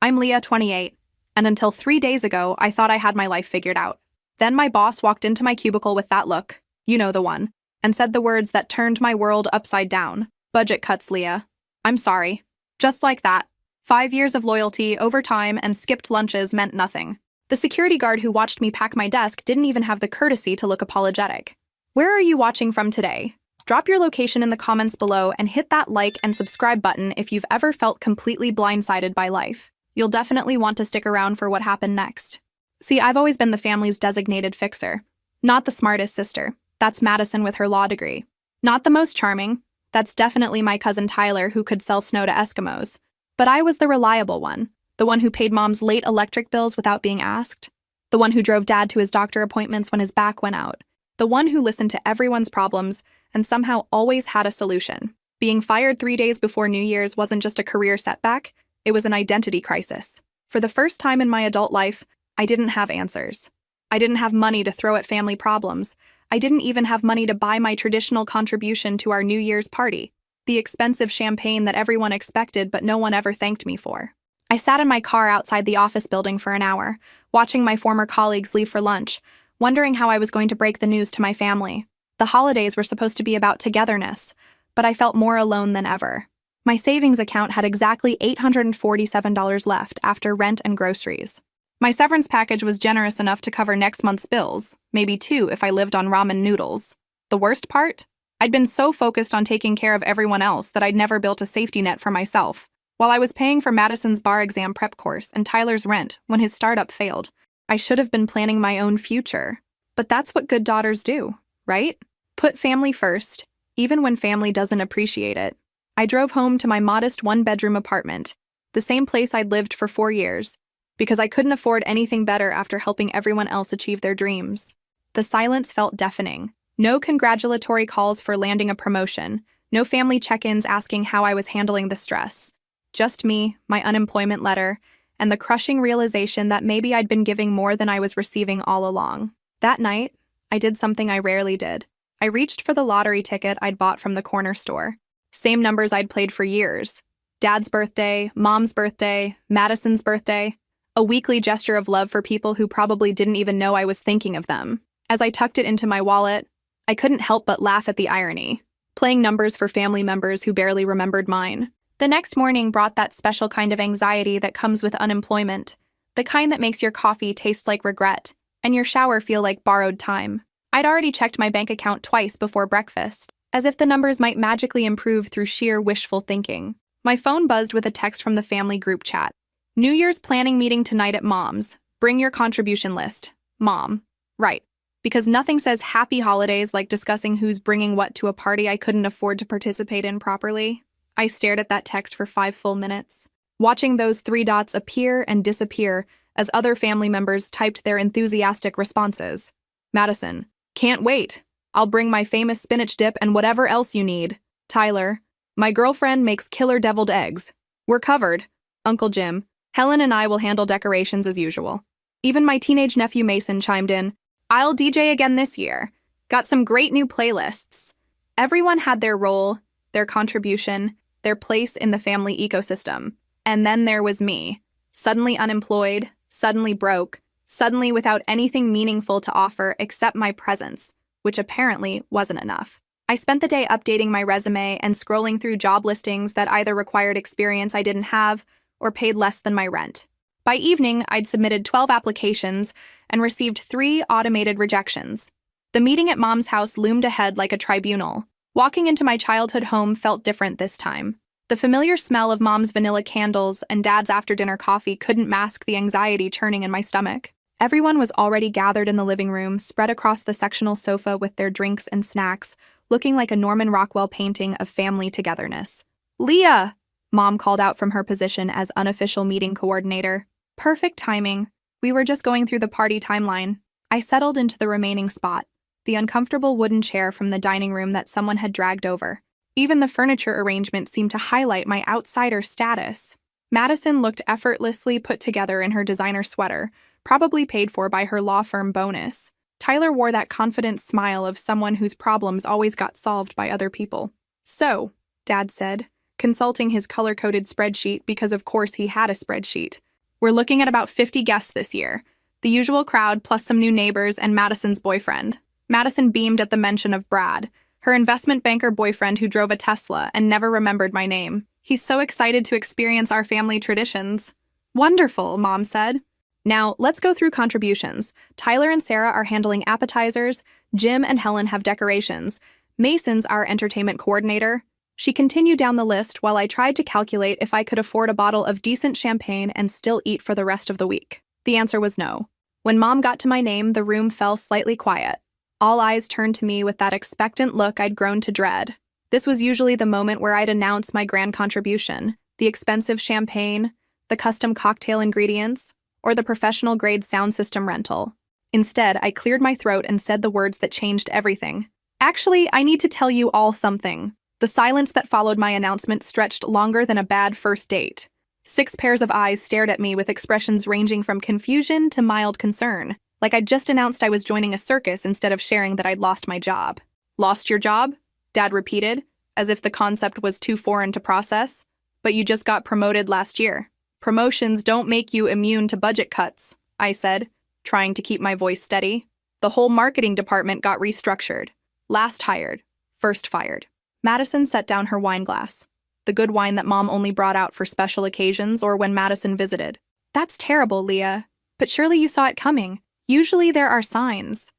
I'm Leah, 28, and until 3 days ago, I thought I had my life figured out. Then my boss walked into my cubicle with that look, you know the one, and said the words that turned my world upside down. Budget cuts, Leah. I'm sorry. Just like that. 5 years of loyalty, overtime, and skipped lunches meant nothing. The security guard who watched me pack my desk didn't even have the courtesy to look apologetic. Where are you watching from today? Drop your location in the comments below and hit that like and subscribe button if you've ever felt completely blindsided by life. You'll definitely want to stick around for what happened next. See, I've always been the family's designated fixer. Not the smartest sister. That's Madison with her law degree. Not the most charming. That's definitely my cousin Tyler who could sell snow to Eskimos. But I was the reliable one. The one who paid mom's late electric bills without being asked. The one who drove dad to his doctor appointments when his back went out. The one who listened to everyone's problems and somehow always had a solution. Being fired 3 days before New Year's wasn't just a career setback, it was an identity crisis. For the first time in my adult life, I didn't have answers. I didn't have money to throw at family problems. I didn't even have money to buy my traditional contribution to our New Year's party, the expensive champagne that everyone expected but no one ever thanked me for. I sat in my car outside the office building for an hour, watching my former colleagues leave for lunch, wondering how I was going to break the news to my family. The holidays were supposed to be about togetherness, but I felt more alone than ever. My savings account had exactly $847 left after rent and groceries. My severance package was generous enough to cover next month's bills, maybe two if I lived on ramen noodles. The worst part? I'd been so focused on taking care of everyone else that I'd never built a safety net for myself. While I was paying for Madison's bar exam prep course and Tyler's rent when his startup failed, I should have been planning my own future. But that's what good daughters do, right? Put family first, even when family doesn't appreciate it. I drove home to my modest one-bedroom apartment, the same place I'd lived for 4 years, because I couldn't afford anything better after helping everyone else achieve their dreams. The silence felt deafening. No congratulatory calls for landing a promotion, no family check-ins asking how I was handling the stress. Just me, my unemployment letter, and the crushing realization that maybe I'd been giving more than I was receiving all along. That night, I did something I rarely did. I reached for the lottery ticket I'd bought from the corner store. Same numbers I'd played for years. Dad's birthday, Mom's birthday, Madison's birthday. A weekly gesture of love for people who probably didn't even know I was thinking of them. As I tucked it into my wallet, I couldn't help but laugh at the irony. Playing numbers for family members who barely remembered mine. The next morning brought that special kind of anxiety that comes with unemployment, the kind that makes your coffee taste like regret and your shower feel like borrowed time. I'd already checked my bank account twice before breakfast, as if the numbers might magically improve through sheer wishful thinking. My phone buzzed with a text from the family group chat. New Year's planning meeting tonight at Mom's. Bring your contribution list. Mom. Right. Because nothing says happy holidays like discussing who's bringing what to a party I couldn't afford to participate in properly. I stared at that text for 5 full minutes, watching those 3 dots appear and disappear as other family members typed their enthusiastic responses. Madison. Can't wait. I'll bring my famous spinach dip and whatever else you need. Tyler. My girlfriend makes killer deviled eggs. We're covered. Uncle Jim. Helen and I will handle decorations as usual. Even my teenage nephew Mason chimed in. I'll DJ again this year. Got some great new playlists. Everyone had their role, their contribution, their place in the family ecosystem. And then there was me. Suddenly unemployed, suddenly broke, suddenly without anything meaningful to offer except my presence, which apparently wasn't enough. I spent the day updating my resume and scrolling through job listings that either required experience I didn't have or paid less than my rent. By evening, I'd submitted 12 applications and received 3 automated rejections. The meeting at Mom's house loomed ahead like a tribunal. Walking into my childhood home felt different this time. The familiar smell of Mom's vanilla candles and Dad's after-dinner coffee couldn't mask the anxiety churning in my stomach. Everyone was already gathered in the living room, spread across the sectional sofa with their drinks and snacks, looking like a Norman Rockwell painting of family togetherness. Leah! Mom called out from her position as unofficial meeting coordinator. Perfect timing. We were just going through the party timeline. I settled into the remaining spot, the uncomfortable wooden chair from the dining room that someone had dragged over. Even the furniture arrangement seemed to highlight my outsider status. Madison looked effortlessly put together in her designer sweater, probably paid for by her law firm bonus. Tyler wore that confident smile of someone whose problems always got solved by other people. So, Dad said, consulting his color-coded spreadsheet because of course he had a spreadsheet. We're looking at about 50 guests this year. The usual crowd plus some new neighbors and Madison's boyfriend. Madison beamed at the mention of Brad, her investment banker boyfriend who drove a Tesla and never remembered my name. He's so excited to experience our family traditions. Wonderful, Mom said. Now, let's go through contributions. Tyler and Sarah are handling appetizers. Jim and Helen have decorations. Mason's our entertainment coordinator. She continued down the list while I tried to calculate if I could afford a bottle of decent champagne and still eat for the rest of the week. The answer was no. When Mom got to my name, the room fell slightly quiet. All eyes turned to me with that expectant look I'd grown to dread. This was usually the moment where I'd announce my grand contribution, the expensive champagne, the custom cocktail ingredients, or the professional-grade sound system rental. Instead, I cleared my throat and said the words that changed everything. Actually, I need to tell you all something. The silence that followed my announcement stretched longer than a bad first date. 6 pairs of eyes stared at me with expressions ranging from confusion to mild concern, like I'd just announced I was joining a circus instead of sharing that I'd lost my job. Lost your job? Dad repeated, as if the concept was too foreign to process. But you just got promoted last year. Promotions don't make you immune to budget cuts, I said, trying to keep my voice steady. The whole marketing department got restructured. Last hired, first fired. Madison set down her wine glass, the good wine that Mom only brought out for special occasions or when Madison visited. That's terrible, Leah. But surely you saw it coming. Usually there are signs.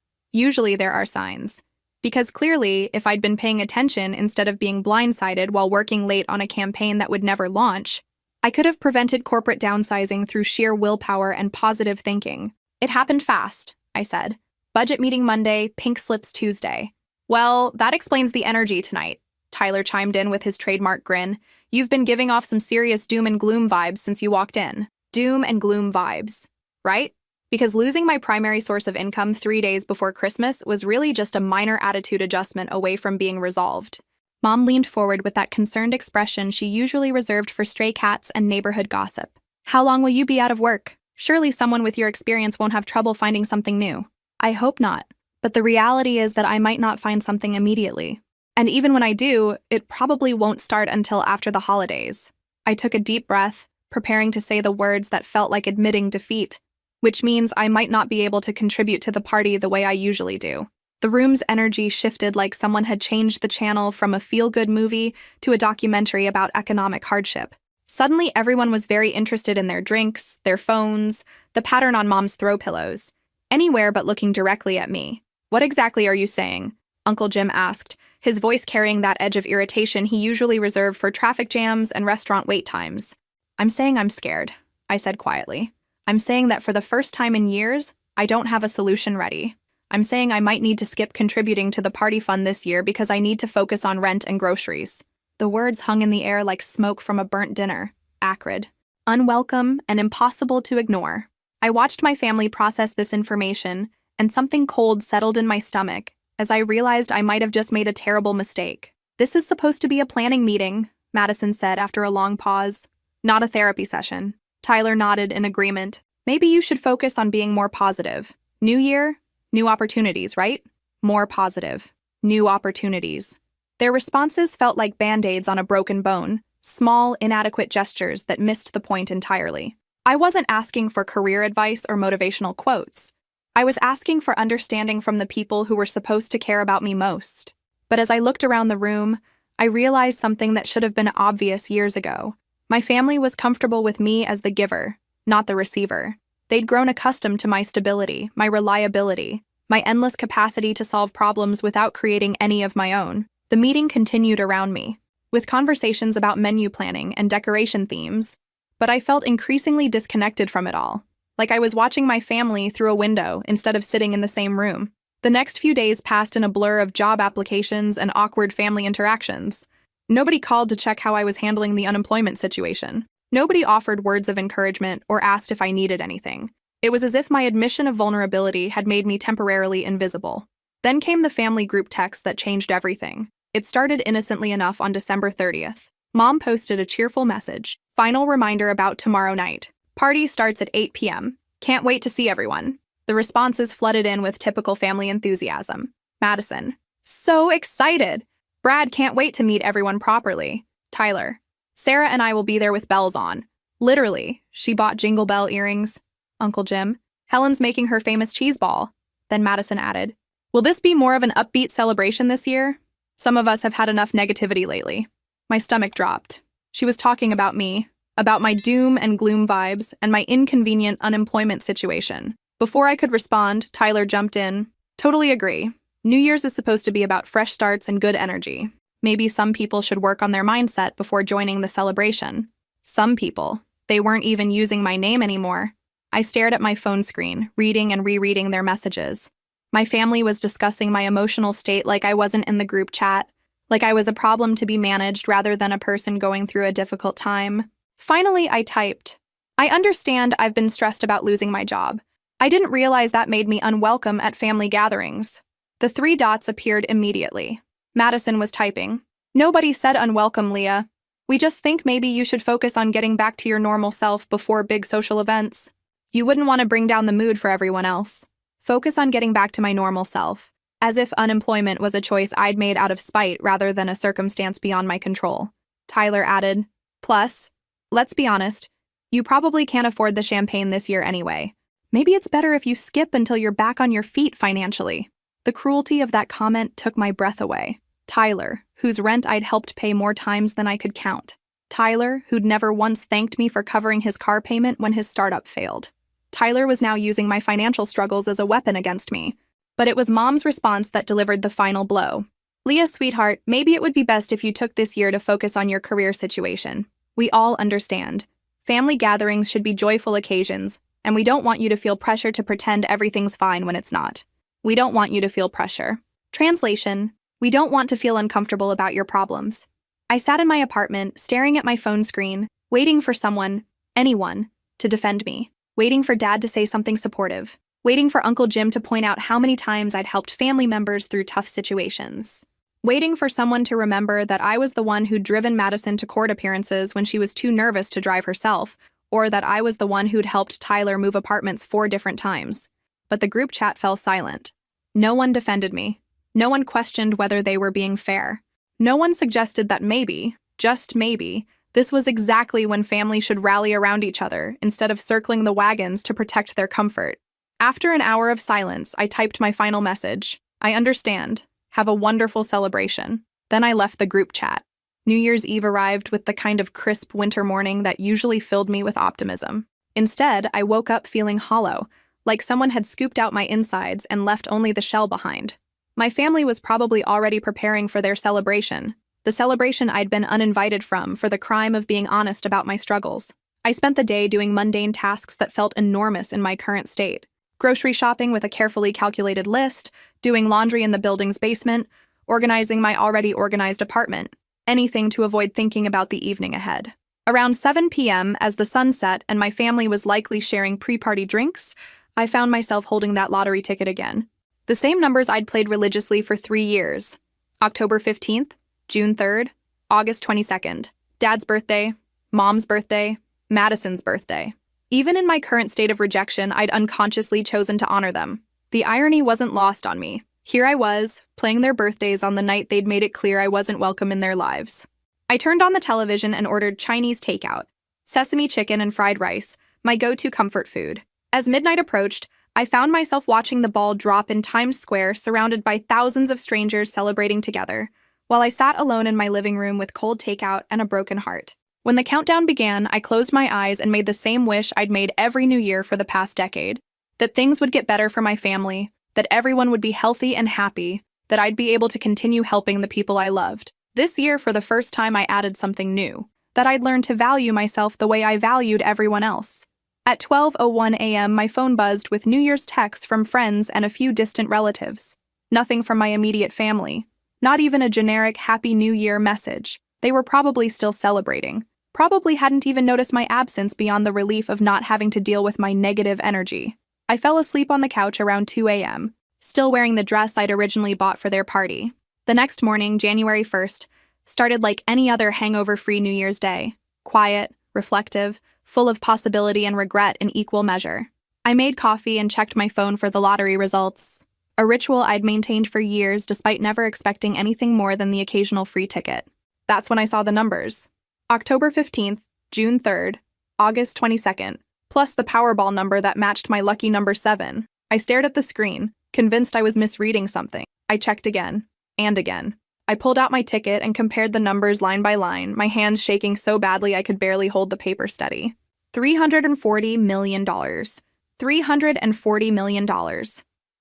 Because clearly, if I'd been paying attention instead of being blindsided while working late on a campaign that would never launch, I could have prevented corporate downsizing through sheer willpower and positive thinking. It happened fast, I said. Budget meeting Monday, pink slips Tuesday. Well, that explains the energy tonight, Tyler chimed in with his trademark grin. You've been giving off some serious doom and gloom vibes since you walked in. Doom and gloom vibes, right? Because losing my primary source of income 3 days before Christmas was really just a minor attitude adjustment away from being resolved. Mom leaned forward with that concerned expression she usually reserved for stray cats and neighborhood gossip. How long will you be out of work? Surely someone with your experience won't have trouble finding something new. I hope not. But the reality is that I might not find something immediately. And even when I do, it probably won't start until after the holidays. I took a deep breath, preparing to say the words that felt like admitting defeat, which means I might not be able to contribute to the party the way I usually do. The room's energy shifted like someone had changed the channel from a feel-good movie to a documentary about economic hardship. Suddenly, everyone was very interested in their drinks, their phones, the pattern on Mom's throw pillows. Anywhere but looking directly at me. What exactly are you saying? Uncle Jim asked, his voice carrying that edge of irritation he usually reserved for traffic jams and restaurant wait times. I'm saying I'm scared, I said quietly. I'm saying that for the first time in years, I don't have a solution ready. I'm saying I might need to skip contributing to the party fund this year because I need to focus on rent and groceries. The words hung in the air like smoke from a burnt dinner, acrid, unwelcome, and impossible to ignore. I watched my family process this information, and something cold settled in my stomach as I realized I might have just made a terrible mistake. This is supposed to be a planning meeting, Madison said after a long pause. Not a therapy session. Tyler nodded in agreement. Maybe you should focus on being more positive. New year, new opportunities, right? More positive. New opportunities. Their responses felt like band-aids on a broken bone, small, inadequate gestures that missed the point entirely. I wasn't asking for career advice or motivational quotes. I was asking for understanding from the people who were supposed to care about me most. But as I looked around the room, I realized something that should have been obvious years ago. My family was comfortable with me as the giver, not the receiver. They'd grown accustomed to my stability, my reliability, my endless capacity to solve problems without creating any of my own. The meeting continued around me, with conversations about menu planning and decoration themes, but I felt increasingly disconnected from it all, like I was watching my family through a window instead of sitting in the same room. The next few days passed in a blur of job applications and awkward family interactions. Nobody called to check how I was handling the unemployment situation. Nobody offered words of encouragement or asked if I needed anything. It was as if my admission of vulnerability had made me temporarily invisible. Then came the family group text that changed everything. It started innocently enough on December 30th. Mom posted a cheerful message. Final reminder about tomorrow night. Party starts at 8 p.m. Can't wait to see everyone. The responses flooded in with typical family enthusiasm. Madison. So excited. Brad can't wait to meet everyone properly. Tyler. Sarah and I will be there with bells on. Literally, she bought Jingle Bell earrings. Uncle Jim. Helen's making her famous cheese ball. Then Madison added, will this be more of an upbeat celebration this year? Some of us have had enough negativity lately. My stomach dropped. She was talking about me, about my doom and gloom vibes, and my inconvenient unemployment situation. Before I could respond, Tyler jumped in. Totally agree. New Year's is supposed to be about fresh starts and good energy. Maybe some people should work on their mindset before joining the celebration. Some people. They weren't even using my name anymore. I stared at my phone screen, reading and rereading their messages. My family was discussing my emotional state like I wasn't in the group chat, like I was a problem to be managed rather than a person going through a difficult time. Finally, I typed, I understand I've been stressed about losing my job. I didn't realize that made me unwelcome at family gatherings. The 3 dots appeared immediately. Madison was typing. Nobody said unwelcome, Leah. We just think maybe you should focus on getting back to your normal self before big social events. You wouldn't want to bring down the mood for everyone else. Focus on getting back to my normal self, as if unemployment was a choice I'd made out of spite rather than a circumstance beyond my control. Tyler added, plus, let's be honest, you probably can't afford the champagne this year anyway. Maybe it's better if you skip until you're back on your feet financially. The cruelty of that comment took my breath away. Tyler, whose rent I'd helped pay more times than I could count. Tyler, who'd never once thanked me for covering his car payment when his startup failed. Tyler was now using my financial struggles as a weapon against me. But it was Mom's response that delivered the final blow. Leah, sweetheart, maybe it would be best if you took this year to focus on your career situation. We all understand. Family gatherings should be joyful occasions, and we don't want you to feel pressure to pretend everything's fine when it's not. We don't want you to feel pressure. Translation, we don't want to feel uncomfortable about your problems. I sat in my apartment, staring at my phone screen, waiting for someone, anyone, to defend me. Waiting for Dad to say something supportive. Waiting for Uncle Jim to point out how many times I'd helped family members through tough situations. Waiting for someone to remember that I was the one who'd driven Madison to court appearances when she was too nervous to drive herself, or that I was the one who'd helped Tyler move apartments 4 different times. But the group chat fell silent. No one defended me. No one questioned whether they were being fair. No one suggested that maybe, just maybe, this was exactly when family should rally around each other instead of circling the wagons to protect their comfort. After an hour of silence, I typed my final message. I understand. Have a wonderful celebration. Then I left the group chat. New Year's Eve arrived with the kind of crisp winter morning that usually filled me with optimism. Instead, I woke up feeling hollow, like someone had scooped out my insides and left only the shell behind. My family was probably already preparing for their celebration, the celebration I'd been uninvited from for the crime of being honest about my struggles. I spent the day doing mundane tasks that felt enormous in my current state. Grocery shopping with a carefully calculated list, doing laundry in the building's basement, organizing my already organized apartment, anything to avoid thinking about the evening ahead. Around 7 p.m., as the sun set and my family was likely sharing pre-party drinks, I found myself holding that lottery ticket again. The same numbers I'd played religiously for 3 years. October 15th, June 3rd, August 22nd. Dad's birthday, Mom's birthday, Madison's birthday. Even in my current state of rejection, I'd unconsciously chosen to honor them. The irony wasn't lost on me. Here I was, playing their birthdays on the night they'd made it clear I wasn't welcome in their lives. I turned on the television and ordered Chinese takeout. Sesame chicken and fried rice, my go-to comfort food. As midnight approached, I found myself watching the ball drop in Times Square, surrounded by thousands of strangers celebrating together, while I sat alone in my living room with cold takeout and a broken heart. When the countdown began, I closed my eyes and made the same wish I'd made every New Year for the past decade. That things would get better for my family, that everyone would be healthy and happy, that I'd be able to continue helping the people I loved. This year, for the first time, I added something new, that I'd learned to value myself the way I valued everyone else. At 12:01 a.m., my phone buzzed with New Year's texts from friends and a few distant relatives. Nothing from my immediate family. Not even a generic Happy New Year message. They were probably still celebrating. Probably hadn't even noticed my absence beyond the relief of not having to deal with my negative energy. I fell asleep on the couch around 2 a.m., still wearing the dress I'd originally bought for their party. The next morning, January 1st, started like any other hangover-free New Year's Day. Quiet, reflective, full of possibility and regret in equal measure. I made coffee and checked my phone for the lottery results, a ritual I'd maintained for years despite never expecting anything more than the occasional free ticket. That's when I saw the numbers. October 15th, June 3rd, August 22nd, plus the Powerball number that matched my lucky number 7. I stared at the screen, convinced I was misreading something. I checked again, and again. I pulled out my ticket and compared the numbers line by line, my hands shaking so badly I could barely hold the paper steady. $340 million. $340 million.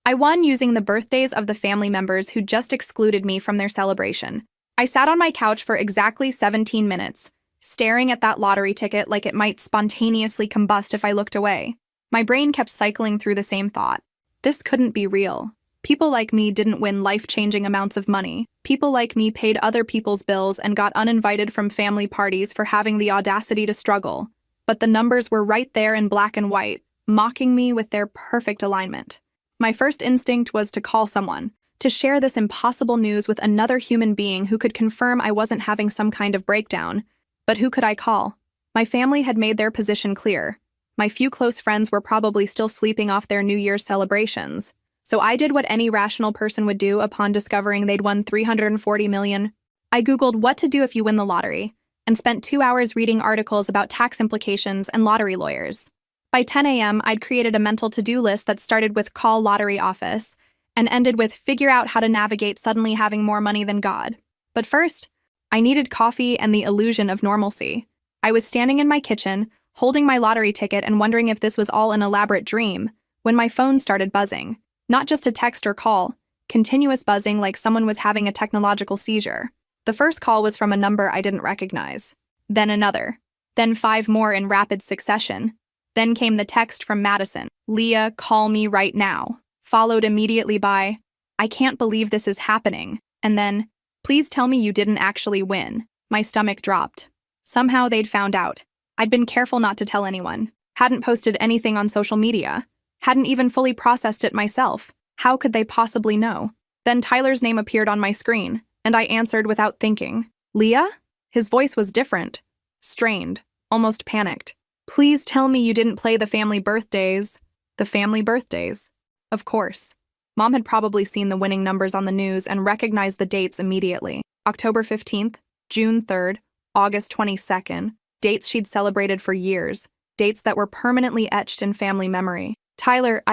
I won using the birthdays of the family members who just excluded me from their celebration. I sat on my couch for exactly 17 minutes, staring at that lottery ticket like it might spontaneously combust if I looked away. My brain kept cycling through the same thought. This couldn't be real. People like me didn't win life-changing amounts of money. People like me paid other people's bills and got uninvited from family parties for having the audacity to struggle. But the numbers were right there in black and white, mocking me with their perfect alignment. My first instinct was to call someone, to share this impossible news with another human being who could confirm I wasn't having some kind of breakdown. But who could I call? My family had made their position clear. My few close friends were probably still sleeping off their New Year's celebrations. So I did what any rational person would do upon discovering they'd won $340 million. I Googled what to do if you win the lottery, and spent 2 hours reading articles about tax implications and lottery lawyers. By 10 a.m., I'd created a mental to-do list that started with call lottery office and ended with figure out how to navigate suddenly having more money than God. But first, I needed coffee and the illusion of normalcy. I was standing in my kitchen, holding my lottery ticket and wondering if this was all an elaborate dream, when my phone started buzzing. Not just a text or call, continuous buzzing like someone was having a technological seizure. The first call was from a number I didn't recognize. Then another. Then 5 more in rapid succession. Then came the text from Madison. Leah, call me right now. Followed immediately by, I can't believe this is happening. And then, please tell me you didn't actually win. My stomach dropped. Somehow they'd found out. I'd been careful not to tell anyone. Hadn't posted anything on social media. Hadn't even fully processed it myself. How could they possibly know? Then Tyler's name appeared on my screen, and I answered without thinking. Leah? His voice was different. Strained. Almost panicked. Please tell me you didn't play the family birthdays. The family birthdays. Of course. Mom had probably seen the winning numbers on the news and recognized the dates immediately. October 15th, June 3rd, August 22nd. Dates she'd celebrated for years. Dates that were permanently etched in family memory. Tyler,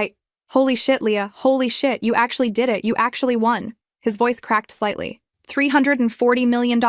Holy shit, Leah. Holy shit. You actually did it. You actually won. His voice cracked slightly. $340 million.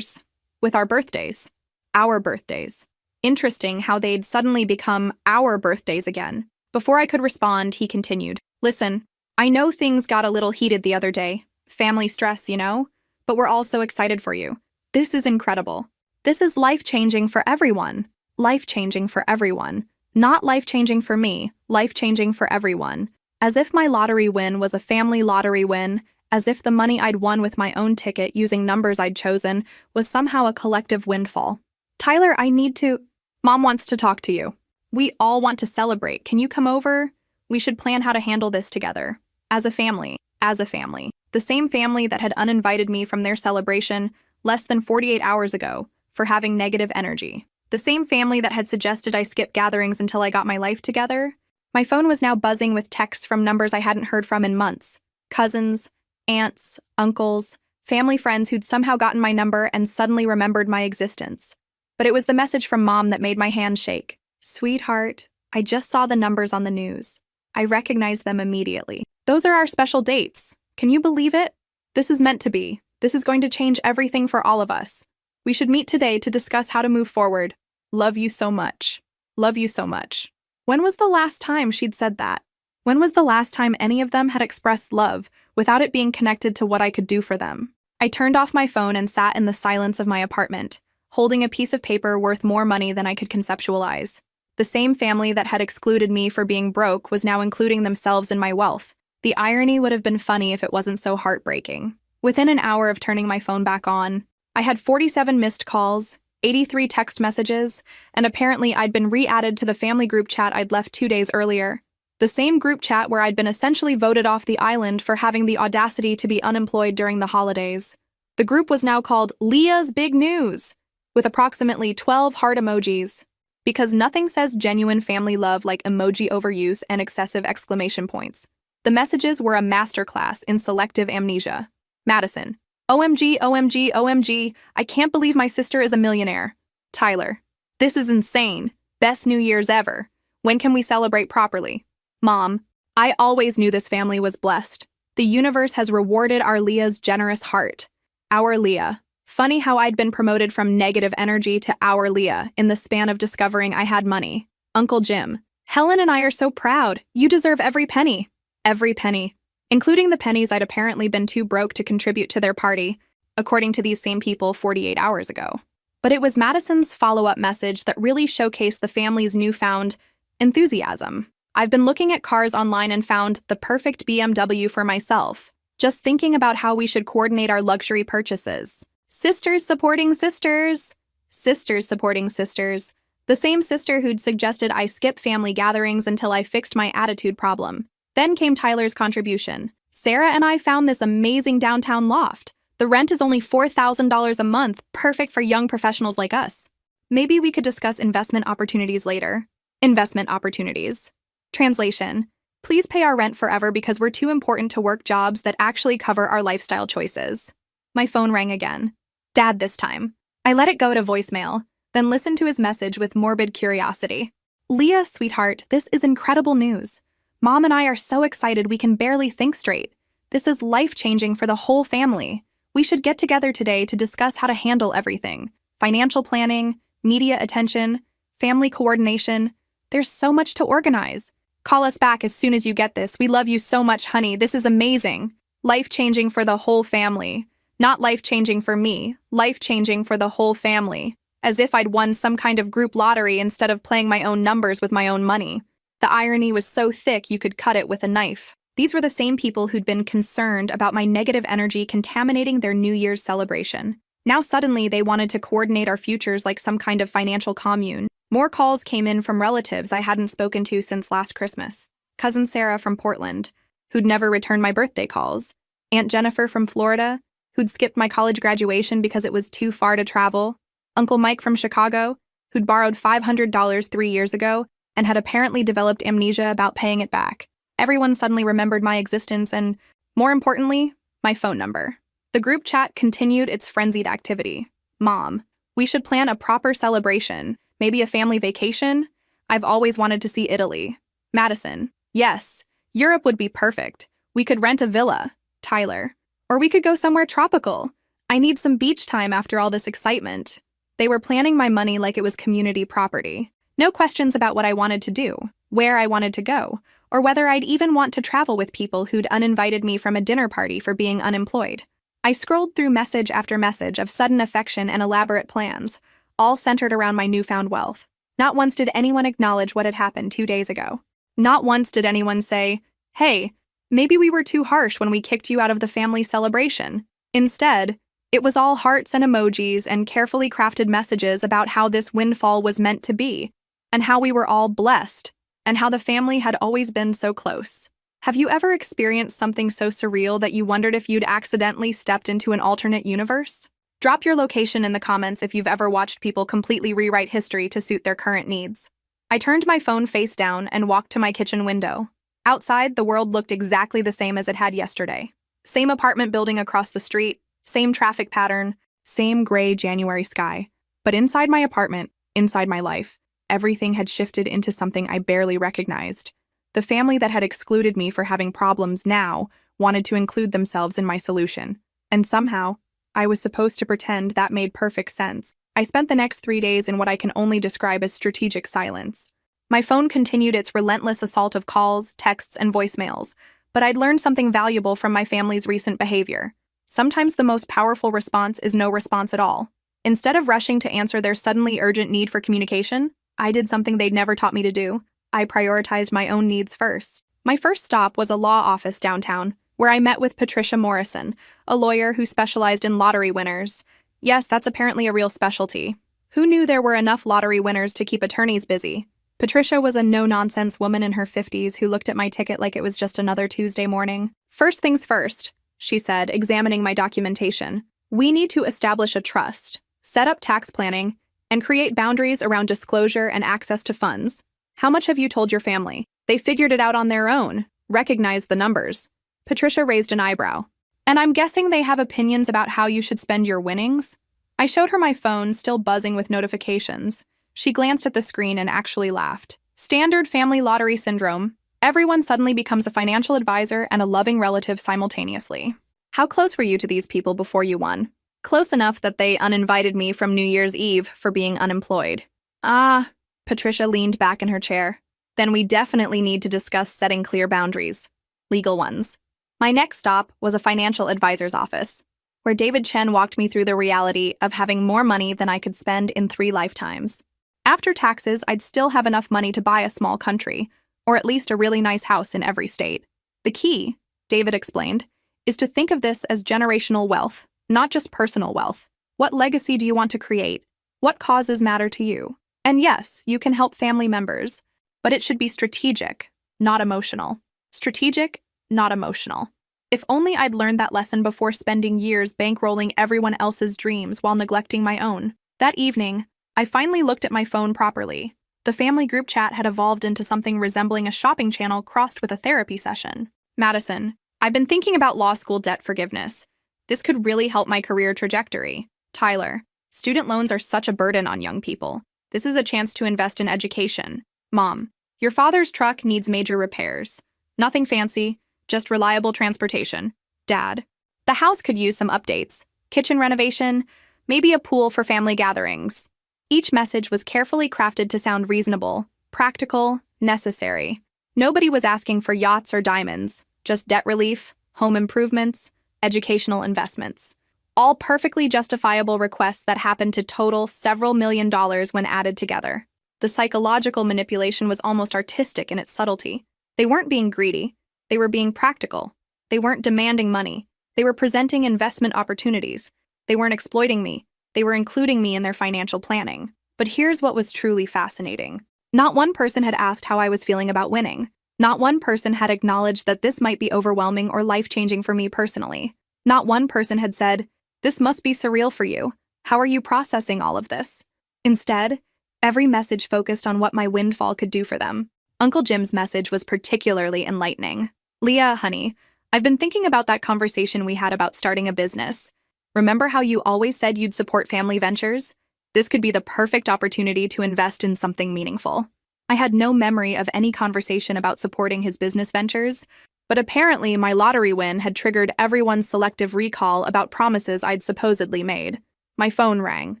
With our birthdays. Our birthdays. Interesting how they'd suddenly become our birthdays again. Before I could respond, he continued. Listen, I know things got a little heated the other day. Family stress, you know? But we're all so excited for you. This is incredible. This is life-changing for everyone. Life-changing for everyone. Not life-changing for me, life-changing for everyone. As if my lottery win was a family lottery win, as if the money I'd won with my own ticket using numbers I'd chosen was somehow a collective windfall. Tyler, I need to... Mom wants to talk to you. We all want to celebrate. Can you come over? We should plan how to handle this together. As a family. As a family. The same family that had uninvited me from their celebration less than 48 hours ago for having negative energy. The same family that had suggested I skip gatherings until I got my life together. My phone was now buzzing with texts from numbers I hadn't heard from in months. Cousins, aunts, uncles, family friends who'd somehow gotten my number and suddenly remembered my existence. But it was the message from Mom that made my hand shake. Sweetheart, I just saw the numbers on the news. I recognized them immediately. Those are our special dates. Can you believe it? This is meant to be. This is going to change everything for all of us. We should meet today to discuss how to move forward. Love you so much. Love you so much. When was the last time she'd said that? When was the last time any of them had expressed love without it being connected to what I could do for them? I turned off my phone and sat in the silence of my apartment, holding a piece of paper worth more money than I could conceptualize. The same family that had excluded me for being broke was now including themselves in my wealth. The irony would have been funny if it wasn't so heartbreaking. Within an hour of turning my phone back on, I had 47 missed calls, 83 text messages, and apparently I'd been re-added to the family group chat I'd left 2 days earlier. The same group chat where I'd been essentially voted off the island for having the audacity to be unemployed during the holidays. The group was now called Leah's Big News, with approximately 12 heart emojis. Because nothing says genuine family love like emoji overuse and excessive exclamation points. The messages were a masterclass in selective amnesia. Madison. OMG, OMG, OMG, I can't believe my sister is a millionaire. Tyler. This is insane. Best New Year's ever. When can we celebrate properly? Mom, I always knew this family was blessed. The universe has rewarded our Leah's generous heart. Our Leah. Funny how I'd been promoted from negative energy to our Leah in the span of discovering I had money. Uncle Jim. Helen and I are so proud. You deserve every penny. Every penny. Including the pennies I'd apparently been too broke to contribute to their party, according to these same people 48 hours ago. But it was Madison's follow-up message that really showcased the family's newfound enthusiasm. I've been looking at cars online and found the perfect BMW for myself, just thinking about how we should coordinate our luxury purchases. Sisters supporting sisters. Sisters supporting sisters. The same sister who'd suggested I skip family gatherings until I fixed my attitude problem. Then came Tyler's contribution. Sarah and I found this amazing downtown loft. The rent is only $4,000 a month, perfect for young professionals like us. Maybe we could discuss investment opportunities later. Investment opportunities. Translation. Please pay our rent forever because we're too important to work jobs that actually cover our lifestyle choices. My phone rang again. Dad this time. I let it go to voicemail, then listened to his message with morbid curiosity. Leah, sweetheart, this is incredible news. Mom and I are so excited we can barely think straight. This is life-changing for the whole family. We should get together today to discuss how to handle everything. Financial planning, media attention, family coordination. There's so much to organize. Call us back as soon as you get this. We love you so much, honey. This is amazing. Life-changing for the whole family. Not life-changing for me. Life-changing for the whole family. As if I'd won some kind of group lottery instead of playing my own numbers with my own money. The irony was so thick you could cut it with a knife. These were the same people who'd been concerned about my negative energy contaminating their New Year's celebration. Now suddenly they wanted to coordinate our futures like some kind of financial commune. More calls came in from relatives I hadn't spoken to since last Christmas. Cousin Sarah from Portland, who'd never returned my birthday calls. Aunt Jennifer from Florida, who'd skipped my college graduation because it was too far to travel. Uncle Mike from Chicago, who'd borrowed $500 3 years ago and had apparently developed amnesia about paying it back. Everyone suddenly remembered my existence and, more importantly, my phone number. The group chat continued its frenzied activity. Mom, we should plan a proper celebration, maybe a family vacation? I've always wanted to see Italy. Madison, yes, Europe would be perfect. We could rent a villa. Tyler, or we could go somewhere tropical. I need some beach time after all this excitement. They were planning my money like it was community property. No questions about what I wanted to do, where I wanted to go, or whether I'd even want to travel with people who'd uninvited me from a dinner party for being unemployed. I scrolled through message after message of sudden affection and elaborate plans, all centered around my newfound wealth. Not once did anyone acknowledge what had happened 2 days ago. Not once did anyone say, hey, maybe we were too harsh when we kicked you out of the family celebration. Instead, it was all hearts and emojis and carefully crafted messages about how this windfall was meant to be, and how we were all blessed, and how the family had always been so close. Have you ever experienced something so surreal that you wondered if you'd accidentally stepped into an alternate universe? Drop your location in the comments if you've ever watched people completely rewrite history to suit their current needs. I turned my phone face down and walked to my kitchen window. Outside, the world looked exactly the same as it had yesterday. Same apartment building across the street, same traffic pattern, same gray January sky. But inside my apartment, inside my life, everything had shifted into something I barely recognized. The family that had excluded me for having problems now wanted to include themselves in my solution. And somehow, I was supposed to pretend that made perfect sense. I spent the next 3 days in what I can only describe as strategic silence. My phone continued its relentless assault of calls, texts, and voicemails, but I'd learned something valuable from my family's recent behavior. Sometimes the most powerful response is no response at all. Instead of rushing to answer their suddenly urgent need for communication, I did something they'd never taught me to do. I prioritized my own needs first. My first stop was a law office downtown, where I met with Patricia Morrison, a lawyer who specialized in lottery winners. Yes, that's apparently a real specialty. Who knew there were enough lottery winners to keep attorneys busy? Patricia was a no-nonsense woman in her 50s who looked at my ticket like it was just another Tuesday morning. First things first, she said, examining my documentation. We need to establish a trust, set up tax planning, and create boundaries around disclosure and access to funds. How much have you told your family? They figured it out on their own. Recognize the numbers. Patricia raised an eyebrow. And I'm guessing they have opinions about how you should spend your winnings? I showed her my phone, still buzzing with notifications. She glanced at the screen and actually laughed. Standard family lottery syndrome. Everyone suddenly becomes a financial advisor and a loving relative simultaneously. How close were you to these people before you won? Close enough that they uninvited me from New Year's Eve for being unemployed. Ah, Patricia leaned back in her chair. Then we definitely need to discuss setting clear boundaries. Legal ones. My next stop was a financial advisor's office, where David Chen walked me through the reality of having more money than I could spend in 3 lifetimes. After taxes, I'd still have enough money to buy a small country, or at least a really nice house in every state. The key, David explained, is to think of this as generational wealth, not just personal wealth. What legacy do you want to create? What causes matter to you? And yes, you can help family members, but it should be strategic, not emotional. Strategic, not emotional. If only I'd learned that lesson before spending years bankrolling everyone else's dreams while neglecting my own. That evening, I finally looked at my phone properly. The family group chat had evolved into something resembling a shopping channel crossed with a therapy session. Madison, I've been thinking about law school debt forgiveness. This could really help my career trajectory. Tyler, student loans are such a burden on young people. This is a chance to invest in education. Mom, your father's truck needs major repairs. Nothing fancy, just reliable transportation. Dad, the house could use some updates. Kitchen renovation, maybe a pool for family gatherings. Each message was carefully crafted to sound reasonable, practical, necessary. Nobody was asking for yachts or diamonds, just debt relief, home improvements, educational investments. All perfectly justifiable requests that happened to total several $1,000,000 when added together. The psychological manipulation was almost artistic in its subtlety. They weren't being greedy. They were being practical. They weren't demanding money. They were presenting investment opportunities. They weren't exploiting me. They were including me in their financial planning. But here's what was truly fascinating. Not one person had asked how I was feeling about winning. Not one person had acknowledged that this might be overwhelming or life-changing for me personally. Not one person had said, "This must be surreal for you. How are you processing all of this?" Instead, every message focused on what my windfall could do for them. Uncle Jim's message was particularly enlightening. "Leah, honey, I've been thinking about that conversation we had about starting a business. Remember how you always said you'd support family ventures? This could be the perfect opportunity to invest in something meaningful." I had no memory of any conversation about supporting his business ventures, but apparently my lottery win had triggered everyone's selective recall about promises I'd supposedly made. My phone rang.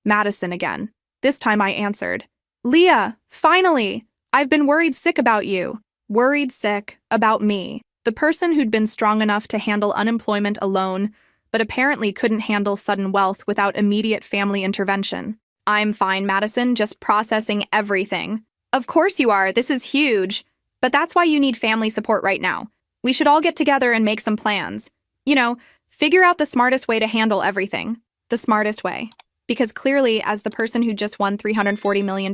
Madison again. This time I answered. "Leah, finally! I've been worried sick about you." Worried sick about me, the person who'd been strong enough to handle unemployment alone, but apparently couldn't handle sudden wealth without immediate family intervention. "I'm fine, Madison, just processing everything." "Of course you are, this is huge. But that's why you need family support right now. We should all get together and make some plans. You know, figure out the smartest way to handle everything." The smartest way. Because clearly, as the person who just won $340 million,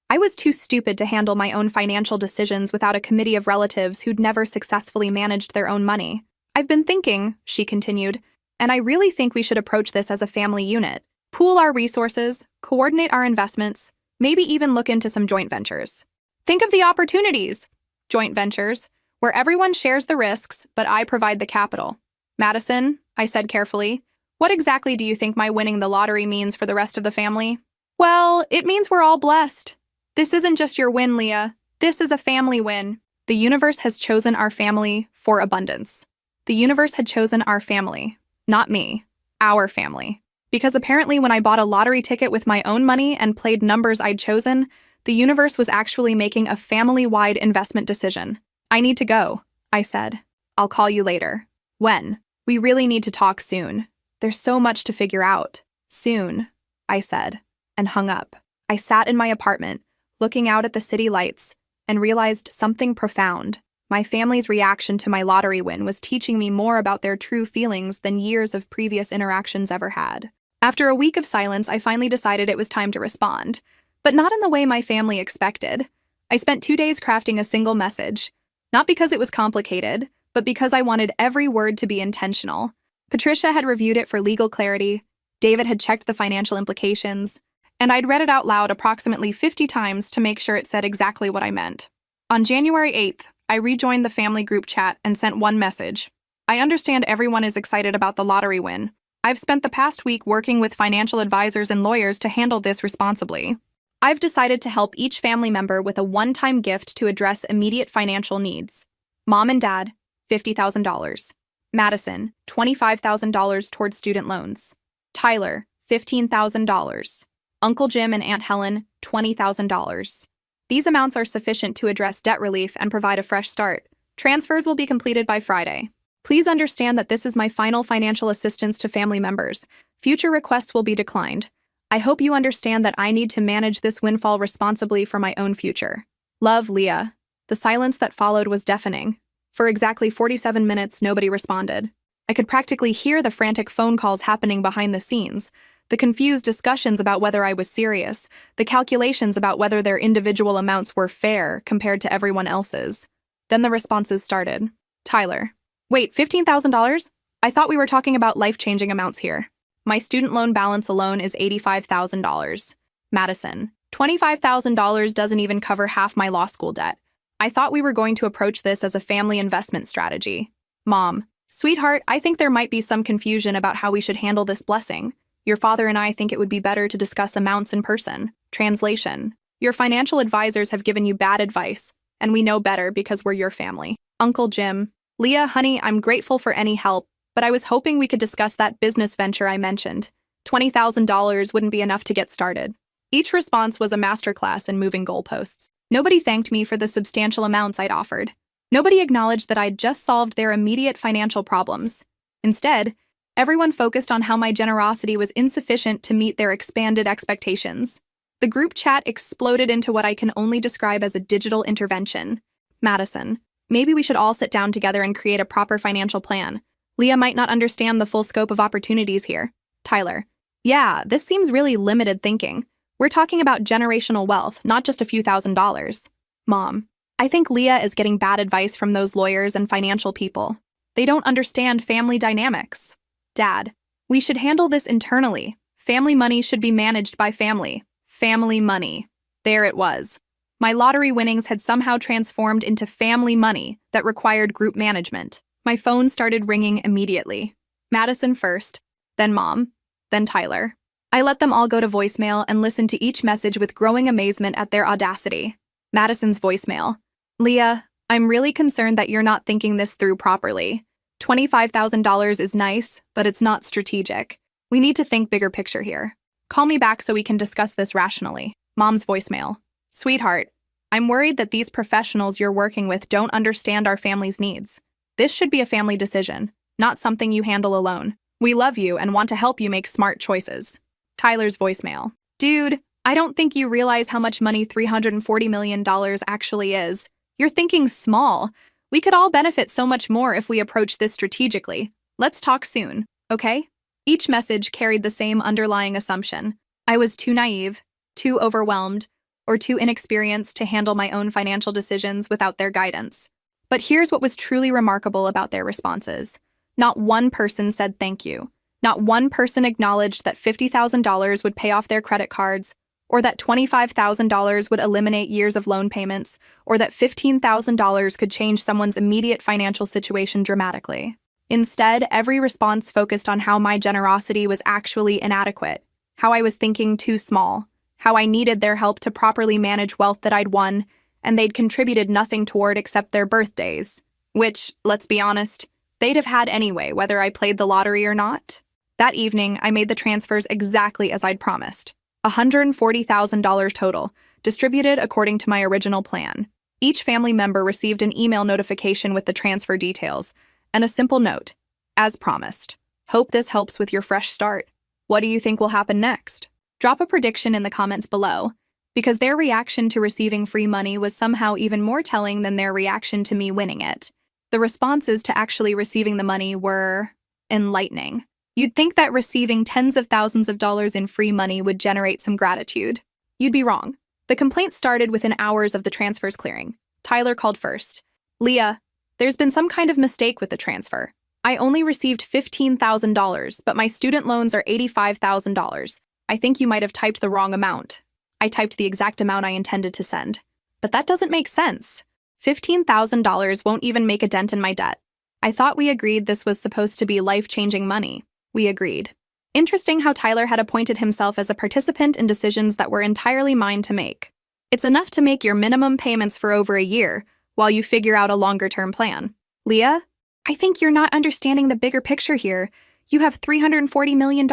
I was too stupid to handle my own financial decisions without a committee of relatives who'd never successfully managed their own money. "I've been thinking," she continued, "and I really think we should approach this as a family unit. Pool our resources, coordinate our investments, maybe even look into some joint ventures. Think of the opportunities. Joint ventures, where everyone shares the risks, but I provide the capital." "Madison," I said carefully, "what exactly do you think my winning the lottery means for the rest of the family?" "Well, it means we're all blessed. This isn't just your win, Leah. This is a family win. The universe has chosen our family for abundance." The universe had chosen our family, not me, our family. Because apparently when I bought a lottery ticket with my own money and played numbers I'd chosen, the universe was actually making a family-wide investment decision. "I need to go," I said. "I'll call you later." "When?" "We really need to talk soon. There's so much to figure out." "Soon," I said, and hung up. I sat in my apartment, looking out at the city lights, and realized something profound. My family's reaction to my lottery win was teaching me more about their true feelings than years of previous interactions ever had. After a week of silence, I finally decided it was time to respond, but not in the way my family expected. I spent 2 days crafting a single message, not because it was complicated, but because I wanted every word to be intentional. Patricia had reviewed it for legal clarity, David had checked the financial implications, and I'd read it out loud approximately 50 times to make sure it said exactly what I meant. On January 8th, I rejoined the family group chat and sent one message. "I understand everyone is excited about the lottery win. I've spent the past week working with financial advisors and lawyers to handle this responsibly. I've decided to help each family member with a one-time gift to address immediate financial needs. Mom and Dad, $50,000. Madison, $25,000 towards student loans. Tyler, $15,000. Uncle Jim and Aunt Helen, $20,000. These amounts are sufficient to address debt relief and provide a fresh start. Transfers will be completed by Friday. Please understand that this is my final financial assistance to family members. Future requests will be declined. I hope you understand that I need to manage this windfall responsibly for my own future. Love, Leah. The silence that followed was deafening. For exactly 47 minutes, nobody responded. I could practically hear the frantic phone calls happening behind the scenes, the confused discussions about whether I was serious, the calculations about whether their individual amounts were fair compared to everyone else's. Then the responses started. Tyler. Wait, $15,000? I thought we were talking about life-changing amounts here. My student loan balance alone is $85,000. Madison. $25,000 doesn't even cover half my law school debt. I thought we were going to approach this as a family investment strategy. Mom. Sweetheart, I think there might be some confusion about how we should handle this blessing. Your father and I think it would be better to discuss amounts in person. Translation. Your financial advisors have given you bad advice, and we know better because we're your family. Uncle Jim. Leah, honey, I'm grateful for any help, but I was hoping we could discuss that business venture I mentioned. $20,000 wouldn't be enough to get started. Each response was a masterclass in moving goalposts. Nobody thanked me for the substantial amounts I'd offered. Nobody acknowledged that I'd just solved their immediate financial problems. Instead, everyone focused on how my generosity was insufficient to meet their expanded expectations. The group chat exploded into what I can only describe as a digital intervention. Madison. Maybe we should all sit down together and create a proper financial plan. Leah might not understand the full scope of opportunities here. Tyler. Yeah, this seems really limited thinking. We're talking about generational wealth, not just a few $1,000s. Mom. I think Leah is getting bad advice from those lawyers and financial people. They don't understand family dynamics. Dad. We should handle this internally. Family money should be managed by family. Family money. There it was. My lottery winnings had somehow transformed into family money that required group management. My phone started ringing immediately. Madison first, then Mom, then Tyler. I let them all go to voicemail and listened to each message with growing amazement at their audacity. Madison's voicemail. Leah, I'm really concerned that you're not thinking this through properly. $25,000 is nice, but it's not strategic. We need to think bigger picture here. Call me back so we can discuss this rationally. Mom's voicemail. Sweetheart, I'm worried that these professionals you're working with don't understand our family's needs. This should be a family decision, not something you handle alone. We love you and want to help you make smart choices. Tyler's voicemail. Dude, I don't think you realize how much money $340 million actually is. You're thinking small. We could all benefit so much more if we approach this strategically. Let's talk soon, okay? Each message carried the same underlying assumption. I was too naive, too overwhelmed, or too inexperienced to handle my own financial decisions without their guidance. But here's what was truly remarkable about their responses. Not one person said thank you. Not one person acknowledged that $50,000 would pay off their credit cards, or that $25,000 would eliminate years of loan payments, or that $15,000 could change someone's immediate financial situation dramatically. Instead, every response focused on how my generosity was actually inadequate, how I was thinking too small, how I needed their help to properly manage wealth that I'd won, and they'd contributed nothing toward except their birthdays, which, let's be honest, they'd have had anyway, whether I played the lottery or not. That evening, I made the transfers exactly as I'd promised. $140,000 total, distributed according to my original plan. Each family member received an email notification with the transfer details, and a simple note, as promised. Hope this helps with your fresh start. What do you think will happen next? Drop a prediction in the comments below, because their reaction to receiving free money was somehow even more telling than their reaction to me winning it. The responses to actually receiving the money were enlightening. You'd think that receiving tens of thousands of dollars in free money would generate some gratitude. You'd be wrong. The complaints started within hours of the transfers clearing. Tyler called first. Leah, there's been some kind of mistake with the transfer. I only received $15,000, but my student loans are $85,000. I think you might have typed the wrong amount. I typed the exact amount I intended to send. But that doesn't make sense. $15,000 won't even make a dent in my debt. I thought we agreed this was supposed to be life-changing money. We agreed. Interesting how Tyler had appointed himself as a participant in decisions that were entirely mine to make. It's enough to make your minimum payments for over a year while you figure out a longer-term plan. Leah, I think you're not understanding the bigger picture here. You have $340 million.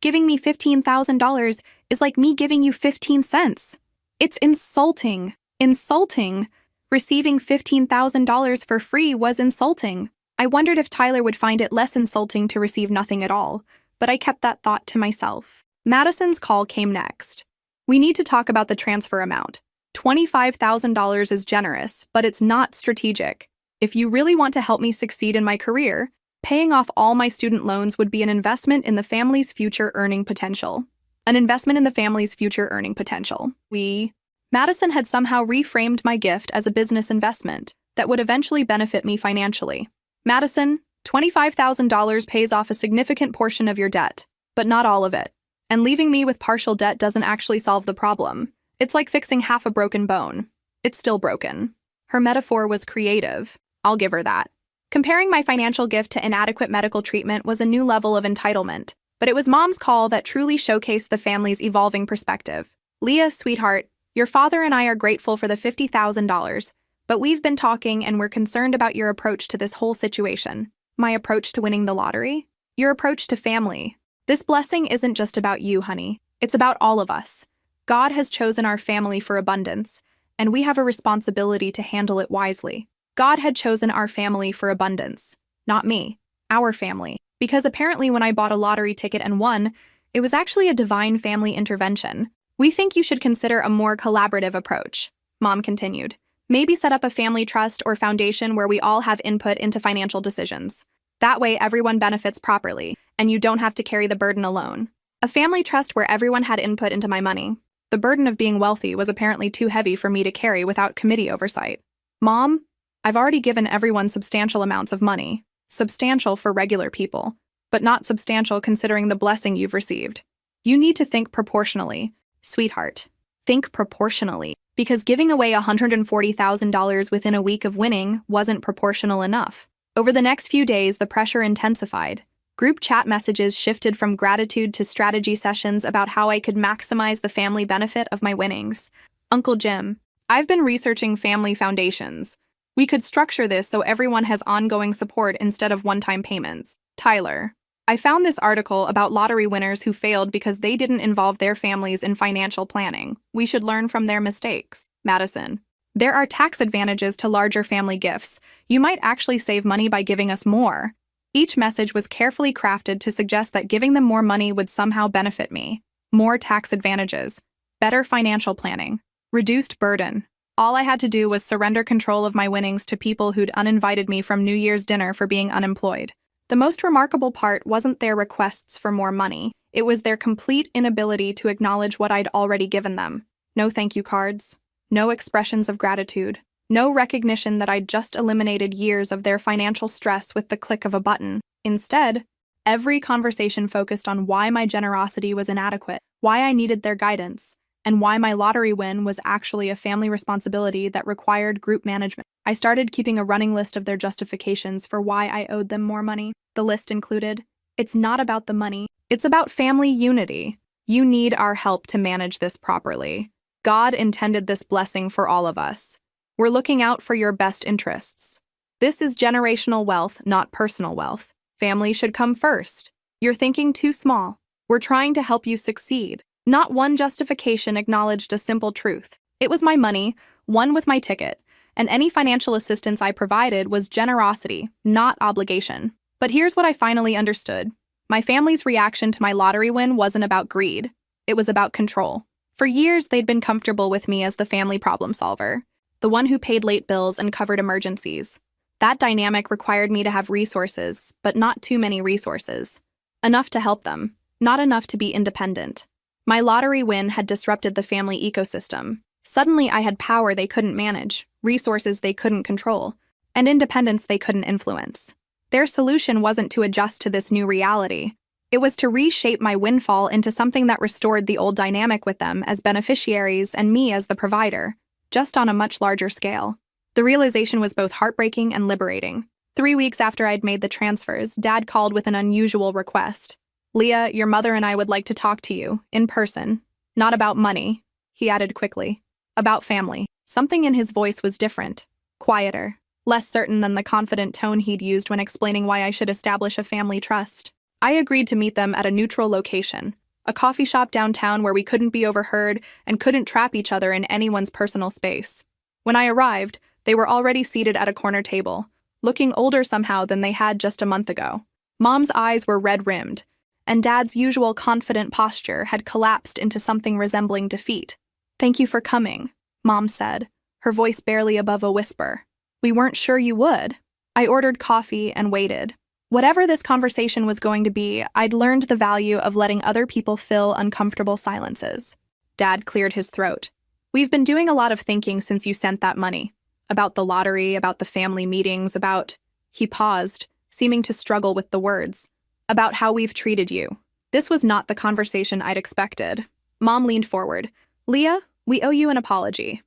Giving me $15,000 is like me giving you 15 cents. It's insulting. Insulting. Receiving $15,000 for free was insulting. I wondered if Tyler would find it less insulting to receive nothing at all, but I kept that thought to myself. Madison's call came next. We need to talk about the transfer amount. $25,000 is generous, but it's not strategic. If you really want to help me succeed in my career, paying off all my student loans would be an investment in the family's future earning potential. An investment in the family's future earning potential. Madison had somehow reframed my gift as a business investment that would eventually benefit me financially. Madison, $25,000 pays off a significant portion of your debt, but not all of it. And leaving me with partial debt doesn't actually solve the problem. It's like fixing half a broken bone. It's still broken. Her metaphor was creative. I'll give her that. Comparing my financial gift to inadequate medical treatment was a new level of entitlement, but it was Mom's call that truly showcased the family's evolving perspective. Leah, sweetheart, your father and I are grateful for the $50,000, but we've been talking and we're concerned about your approach to this whole situation. My approach to winning the lottery? Your approach to family. This blessing isn't just about you, honey. It's about all of us. God has chosen our family for abundance, and we have a responsibility to handle it wisely. God had chosen our family for abundance. Not me. Our family. Because apparently when I bought a lottery ticket and won, it was actually a divine family intervention. We think you should consider a more collaborative approach, Mom continued. Maybe set up a family trust or foundation where we all have input into financial decisions. That way everyone benefits properly, and you don't have to carry the burden alone. A family trust where everyone had input into my money. The burden of being wealthy was apparently too heavy for me to carry without committee oversight. Mom, I've already given everyone substantial amounts of money. Substantial for regular people, but not substantial considering the blessing you've received. You need to think proportionally. Sweetheart, think proportionally. Because giving away $140,000 within a week of winning wasn't proportional enough. Over the next few days, the pressure intensified. Group chat messages shifted from gratitude to strategy sessions about how I could maximize the family benefit of my winnings. Uncle Jim, I've been researching family foundations. We could structure this so everyone has ongoing support instead of one-time payments. Tyler, I found this article about lottery winners who failed because they didn't involve their families in financial planning. We should learn from their mistakes. Madison, there are tax advantages to larger family gifts. You might actually save money by giving us more. Each message was carefully crafted to suggest that giving them more money would somehow benefit me. More tax advantages. Better financial planning. Reduced burden. All I had to do was surrender control of my winnings to people who'd uninvited me from New Year's dinner for being unemployed. The most remarkable part wasn't their requests for more money. It was their complete inability to acknowledge what I'd already given them. No thank you cards. No expressions of gratitude. No recognition that I'd just eliminated years of their financial stress with the click of a button. Instead, every conversation focused on why my generosity was inadequate, why I needed their guidance, and why my lottery win was actually a family responsibility that required group management. I started keeping a running list of their justifications for why I owed them more money. The list included, it's not about the money, it's about family unity. You need our help to manage this properly. God intended this blessing for all of us. We're looking out for your best interests. This is generational wealth, not personal wealth. Family should come first. You're thinking too small. We're trying to help you succeed. Not one justification acknowledged a simple truth. It was my money, won with my ticket, and any financial assistance I provided was generosity, not obligation. But here's what I finally understood. My family's reaction to my lottery win wasn't about greed. It was about control. For years, they'd been comfortable with me as the family problem solver, the one who paid late bills and covered emergencies. That dynamic required me to have resources, but not too many resources. Enough to help them, not enough to be independent. My lottery win had disrupted the family ecosystem. Suddenly, I had power they couldn't manage, resources they couldn't control, and independence they couldn't influence. Their solution wasn't to adjust to this new reality. It was to reshape my windfall into something that restored the old dynamic with them as beneficiaries and me as the provider, just on a much larger scale. The realization was both heartbreaking and liberating. 3 weeks after I'd made the transfers, Dad called with an unusual request. Leah, your mother and I would like to talk to you, in person. Not about money, he added quickly. About family. Something in his voice was different, quieter, less certain than the confident tone he'd used when explaining why I should establish a family trust. I agreed to meet them at a neutral location, a coffee shop downtown where we couldn't be overheard and couldn't trap each other in anyone's personal space. When I arrived, they were already seated at a corner table, looking older somehow than they had just a month ago. Mom's eyes were red-rimmed, and Dad's usual confident posture had collapsed into something resembling defeat. "Thank you for coming," Mom said, her voice barely above a whisper. "We weren't sure you would." I ordered coffee and waited. Whatever this conversation was going to be, I'd learned the value of letting other people fill uncomfortable silences. Dad cleared his throat. "We've been doing a lot of thinking since you sent that money. About the lottery, about the family meetings, about—" He paused, seeming to struggle with the words. "About how we've treated you." This was not the conversation I'd expected. Mom leaned forward. "Leah, we owe you an apology."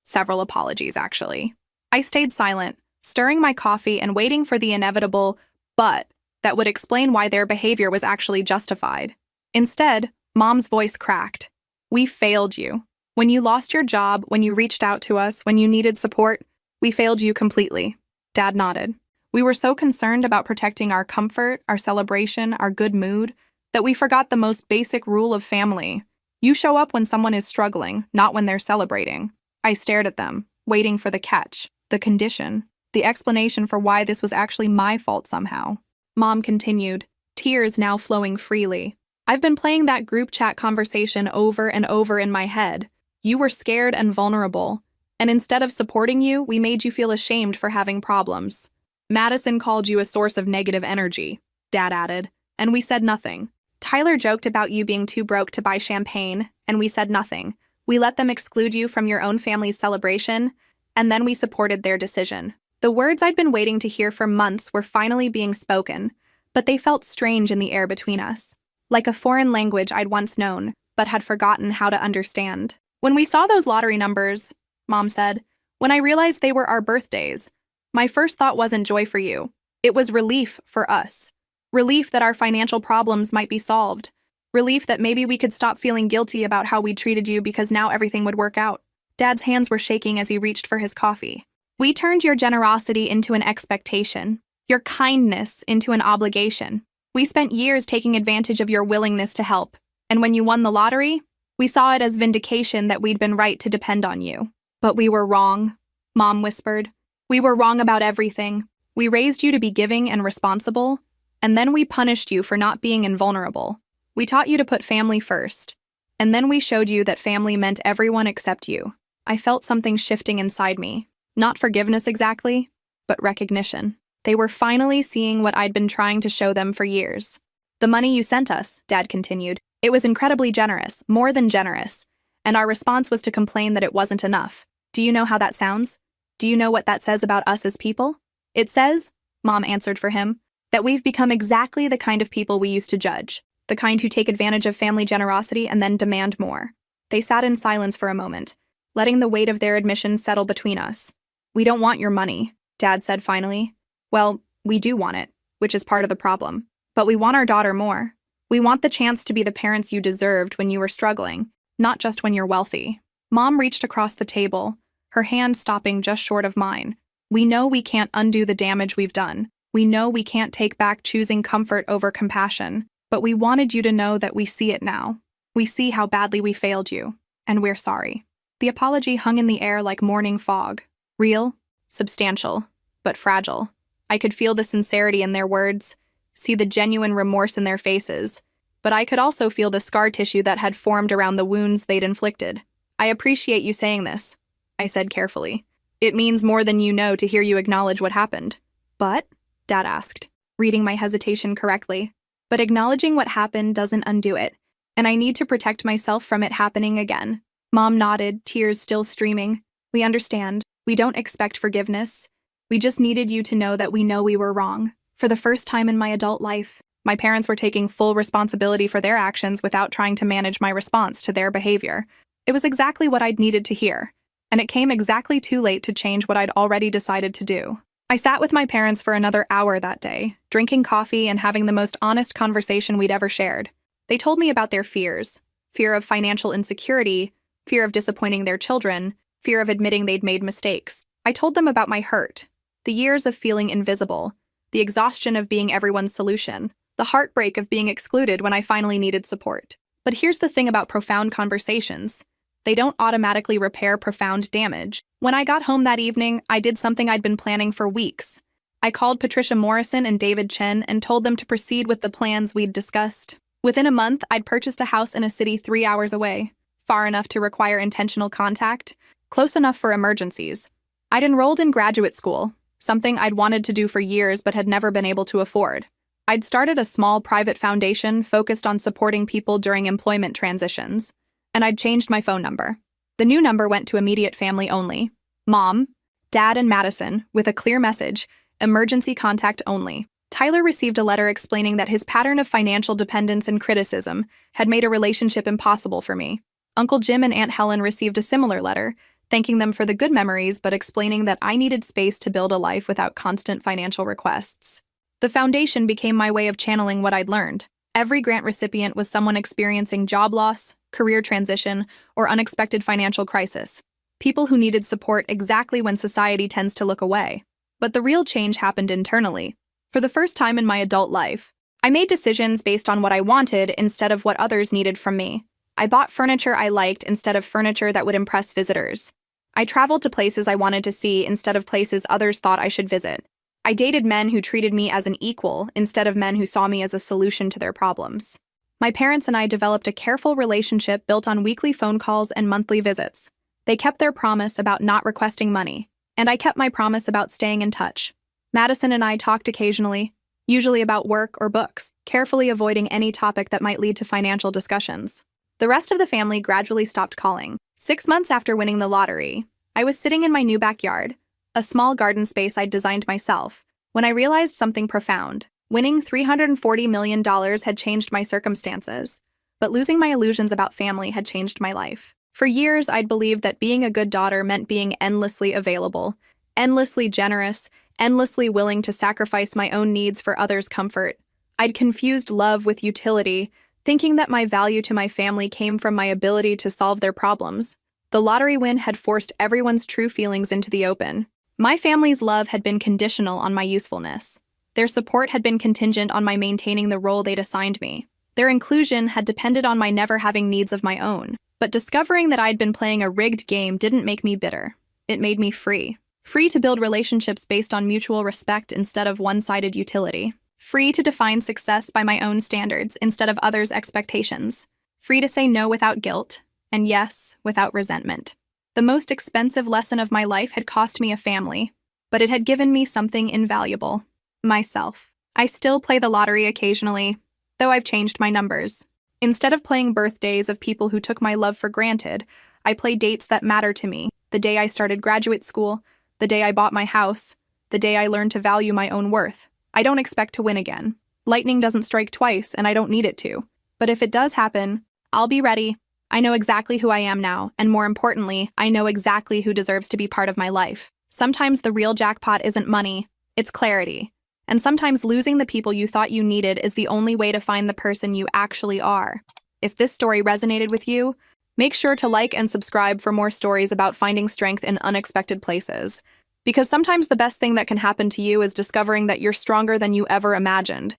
Several apologies, actually. I stayed silent, stirring my coffee and waiting for the inevitable "but" that would explain why their behavior was actually justified. Instead, Mom's voice cracked. "We failed you. When you lost your job, when you reached out to us, when you needed support, we failed you completely." Dad nodded. "We were so concerned about protecting our comfort, our celebration, our good mood, that we forgot the most basic rule of family. You show up when someone is struggling, not when they're celebrating." I stared at them, waiting for the catch, the condition, the explanation for why this was actually my fault somehow. Mom continued, tears now flowing freely. "I've been playing that group chat conversation over and over in my head. You were scared and vulnerable, and instead of supporting you, we made you feel ashamed for having problems. Madison called you a source of negative energy," Dad added, "and we said nothing. Tyler joked about you being too broke to buy champagne, and we said nothing. We let them exclude you from your own family's celebration, and then we supported their decision." The words I'd been waiting to hear for months were finally being spoken, but they felt strange in the air between us, like a foreign language I'd once known, but had forgotten how to understand. "When we saw those lottery numbers," Mom said, "when I realized they were our birthdays, my first thought wasn't joy for you. It was relief for us. Relief that our financial problems might be solved. Relief that maybe we could stop feeling guilty about how we treated you because now everything would work out." Dad's hands were shaking as he reached for his coffee. "We turned your generosity into an expectation, your kindness into an obligation. We spent years taking advantage of your willingness to help, and when you won the lottery, we saw it as vindication that we'd been right to depend on you. But we were wrong," Mom whispered. "We were wrong about everything. We raised you to be giving and responsible, and then we punished you for not being invulnerable. We taught you to put family first, and then we showed you that family meant everyone except you." I felt something shifting inside me. Not forgiveness exactly, but recognition. They were finally seeing what I'd been trying to show them for years. "The money you sent us," Dad continued, "it was incredibly generous, more than generous, and our response was to complain that it wasn't enough. Do you know how that sounds? Do you know what that says about us as people? It says," Mom answered for him, "that we've become exactly the kind of people we used to judge, the kind who take advantage of family generosity and then demand more." They sat in silence for a moment, letting the weight of their admission settle between us. "We don't want your money," Dad said finally. "Well, we do want it, which is part of the problem. But we want our daughter more. We want the chance to be the parents you deserved when you were struggling, not just when you're wealthy." Mom reached across the table, her hand stopping just short of mine. "We know we can't undo the damage we've done. We know we can't take back choosing comfort over compassion. But we wanted you to know that we see it now. We see how badly we failed you, and we're sorry." The apology hung in the air like morning fog. Real, substantial, but fragile. I could feel the sincerity in their words, see the genuine remorse in their faces, but I could also feel the scar tissue that had formed around the wounds they'd inflicted. "I appreciate you saying this," I said carefully. "It means more than you know to hear you acknowledge what happened." "But?" Dad asked, reading my hesitation correctly. "But acknowledging what happened doesn't undo it, and I need to protect myself from it happening again." Mom nodded, tears still streaming. "We understand. We don't expect forgiveness. We just needed you to know that we know we were wrong. For the first time in my adult life, my parents were taking full responsibility for their actions without trying to manage my response to their behavior. It was exactly what I'd needed to hear, and it came exactly too late to change what I'd already decided to do." I sat with my parents for another hour that day, drinking coffee and having the most honest conversation we'd ever shared. They told me about their fears: fear of financial insecurity, fear of disappointing their children, fear of admitting they'd made mistakes. I told them about my hurt, the years of feeling invisible, the exhaustion of being everyone's solution, the heartbreak of being excluded when I finally needed support. But here's the thing about profound conversations: they don't automatically repair profound damage. When I got home that evening, I did something I'd been planning for weeks. I called Patricia Morrison and David Chen and told them to proceed with the plans we'd discussed. Within a month, I'd purchased a house in a city 3 hours away, far enough to require intentional contact, close enough for emergencies. I'd enrolled in graduate school, something I'd wanted to do for years but had never been able to afford. I'd started a small private foundation focused on supporting people during employment transitions, and I'd changed my phone number. The new number went to immediate family only: Mom, Dad, and Madison, with a clear message: emergency contact only. Tyler received a letter explaining that his pattern of financial dependence and criticism had made a relationship impossible for me. Uncle Jim and Aunt Helen received a similar letter, thanking them for the good memories but explaining that I needed space to build a life without constant financial requests. The foundation became my way of channeling what I'd learned. Every grant recipient was someone experiencing job loss, career transition, or unexpected financial crisis. People who needed support exactly when society tends to look away. But the real change happened internally. For the first time in my adult life, I made decisions based on what I wanted instead of what others needed from me. I bought furniture I liked instead of furniture that would impress visitors. I traveled to places I wanted to see instead of places others thought I should visit. I dated men who treated me as an equal instead of men who saw me as a solution to their problems. My parents and I developed a careful relationship built on weekly phone calls and monthly visits. They kept their promise about not requesting money, and I kept my promise about staying in touch. Madison and I talked occasionally, usually about work or books, carefully avoiding any topic that might lead to financial discussions. The rest of the family gradually stopped calling. 6 months after winning the lottery, I was sitting in my new backyard, a small garden space I'd designed myself, when I realized something profound. Winning $340 million had changed my circumstances, but losing my illusions about family had changed my life. For years, I'd believed that being a good daughter meant being endlessly available, endlessly generous, endlessly willing to sacrifice my own needs for others' comfort. I'd confused love with utility, thinking that my value to my family came from my ability to solve their problems. The lottery win had forced everyone's true feelings into the open. My family's love had been conditional on my usefulness. Their support had been contingent on my maintaining the role they'd assigned me. Their inclusion had depended on my never having needs of my own. But discovering that I'd been playing a rigged game didn't make me bitter. It made me free. Free to build relationships based on mutual respect instead of one-sided utility. Free to define success by my own standards instead of others' expectations. Free to say no without guilt, and yes without resentment. The most expensive lesson of my life had cost me a family, but it had given me something invaluable: myself. I still play the lottery occasionally, though I've changed my numbers. Instead of playing birthdays of people who took my love for granted, I play dates that matter to me: the day I started graduate school, the day I bought my house, the day I learned to value my own worth. I don't expect to win again. Lightning doesn't strike twice, and I don't need it to. But if it does happen, I'll be ready. I know exactly who I am now, and more importantly, I know exactly who deserves to be part of my life. Sometimes the real jackpot isn't money, it's clarity. And sometimes losing the people you thought you needed is the only way to find the person you actually are. If this story resonated with you, make sure to like and subscribe for more stories about finding strength in unexpected places. Because sometimes the best thing that can happen to you is discovering that you're stronger than you ever imagined.